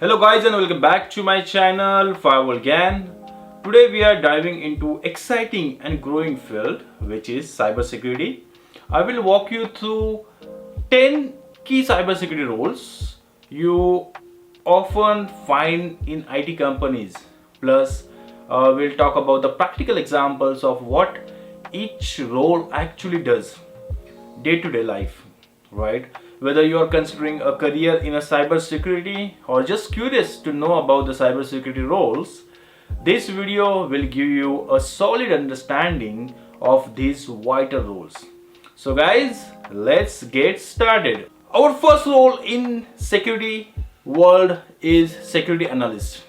Hello guys and welcome back to my channel Firewall again. Today we are diving into exciting and growing field which is cybersecurity. I will walk you through 10 key cybersecurity roles you often find in IT companies. Plus we'll talk about the practical examples of what each role actually does day-to-day life, right? Whether you are considering a career in a cybersecurity or just curious to know about the cybersecurity roles, this video will give you a solid understanding of these vital roles. So guys, let's get started. Our first role in security world is security analyst.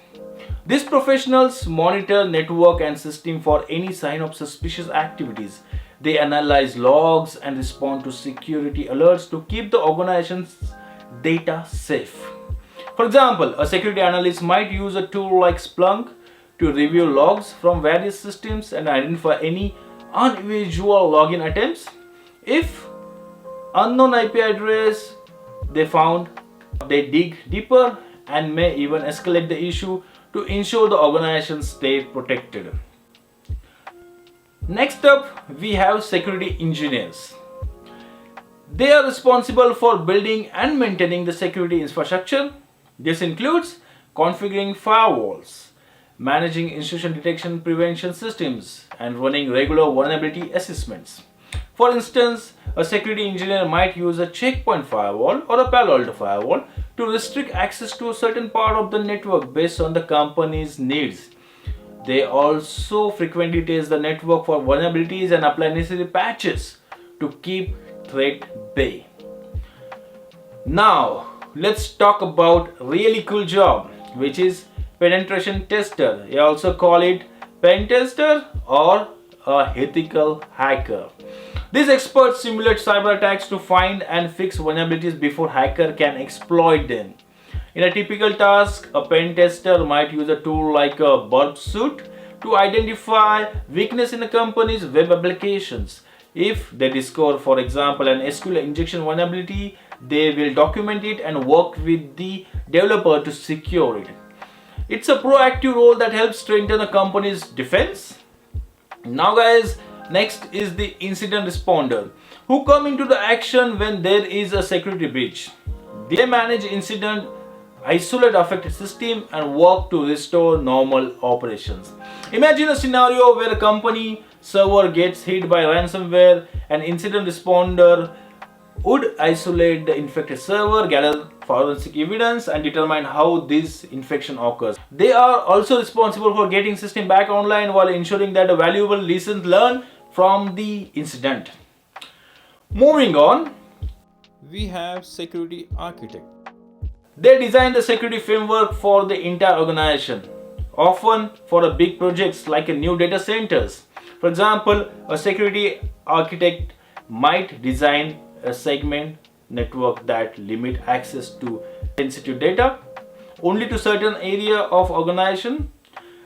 These professionals monitor network and system for any sign of suspicious activities. They analyze logs and respond to security alerts to keep the organization's data safe. For example, a security analyst might use a tool like Splunk to review logs from various systems and identify any unusual login attempts. If unknown IP address they found, they dig deeper and may even escalate the issue to ensure the organization stays protected. Next up, we have security engineers. They are responsible for building and maintaining the security infrastructure. This includes configuring firewalls, managing intrusion detection prevention systems, and running regular vulnerability assessments. For instance, a security engineer might use a checkpoint firewall or a Palo Alto firewall to restrict access to a certain part of the network based on the company's needs. They also frequently test the network for vulnerabilities and apply necessary patches to keep threat bay. Now, let's talk about really cool job, which is penetration tester. You also call it pen tester or a ethical hacker. These experts simulate cyber attacks to find and fix vulnerabilities before hacker can exploit them. In a typical task, a pen tester might use a tool like a burp suit to identify weakness in a company's web applications. If they discover, for example, an SQL injection vulnerability, they will document it and work with the developer to secure it. It's a proactive role that helps strengthen a company's defense. Now guys, next is the incident responder, who come into the action when there is a security breach. They manage incident, isolate affected system, and work to restore normal operations. Imagine a scenario where a company server gets hit by ransomware. An incident responder would isolate the infected server, gather forensic evidence, and determine how this infection occurs. They are also responsible for getting system back online while ensuring that a valuable lessons learned from the incident. Moving on, we have security architect. They design the security framework for the entire organization, often for a big projects like a new data centers. For example, a security architect might design a segment network that limit access to sensitive data only to certain area of organization.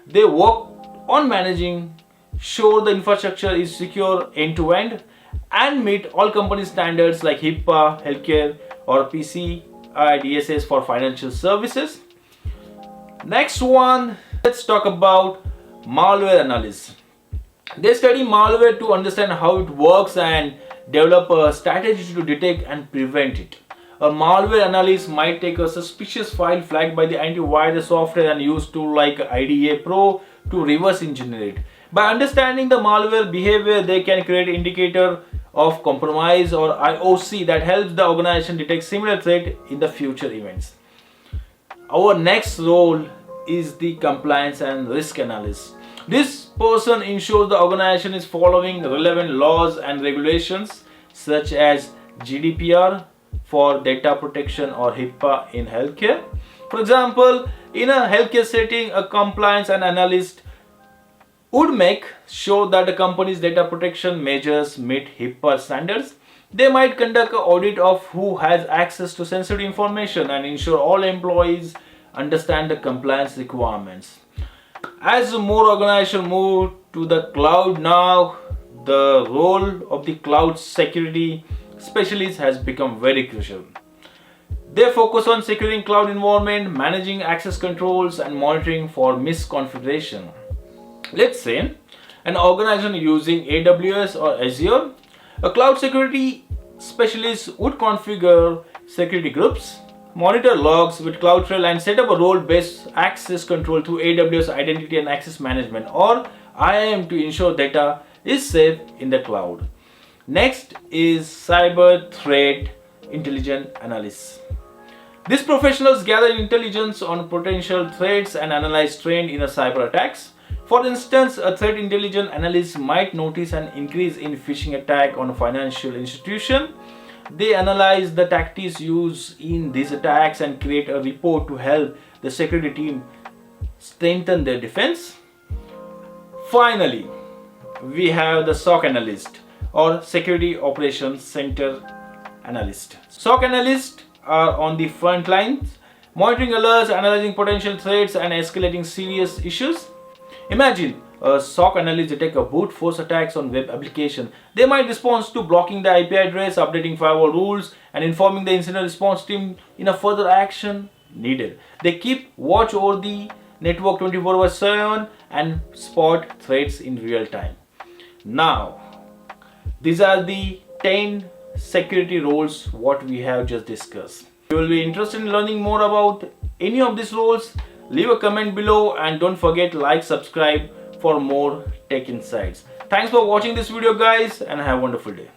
They work on managing sure the infrastructure is secure end to end and meet all company standards like HIPAA, healthcare, or PCI DSS for financial services. Next one, let's talk about malware analysts. They study malware to understand how it works and develop a strategy to detect and prevent it. A malware analyst might take a suspicious file flagged by the antivirus software and use tools like IDA Pro to reverse engineer it. By understanding the malware behavior, they can create an indicator of compromise or IOC that helps the organization detect similar threat in the future events. Our next role is the compliance and risk analyst. This person ensures the organization is following relevant laws and regulations such as GDPR for data protection or HIPAA in healthcare. For example, in a healthcare setting, a compliance and analyst would make sure that the company's data protection measures meet HIPAA standards. They might conduct an audit of who has access to sensitive information and ensure all employees understand the compliance requirements. As more organizations move to the cloud now, the role of the cloud security specialist has become very crucial. They focus on securing cloud environment, managing access controls, and monitoring for misconfiguration. Let's say an organization using AWS or Azure, a cloud security specialist would configure security groups, monitor logs with CloudTrail, and set up a role-based access control through AWS Identity and Access Management or IAM to ensure data is safe in the cloud. Next is cyber threat intelligence analysis. These professionals gather intelligence on potential threats and analyze trend in a cyber attacks. For instance, a threat intelligence analyst might notice an increase in phishing attack on a financial institution. They analyze the tactics used in these attacks and create a report to help the security team strengthen their defense. Finally, we have the SOC analyst or Security Operations Center analyst. SOC analysts are on the front lines, monitoring alerts, analyzing potential threats, and escalating serious issues. Imagine a SOC analyst detect a brute force attacks on web application. They might respond to blocking the IP address, updating firewall rules, and informing the incident response team in a further action needed. They keep watch over the network 24/7 and spot threats in real time. Now, these are the 10 security roles what we have just discussed. If you will be interested in learning more about any of these roles, leave a comment below and don't forget like, subscribe for more tech insights. Thanks for watching this video guys and have a wonderful day.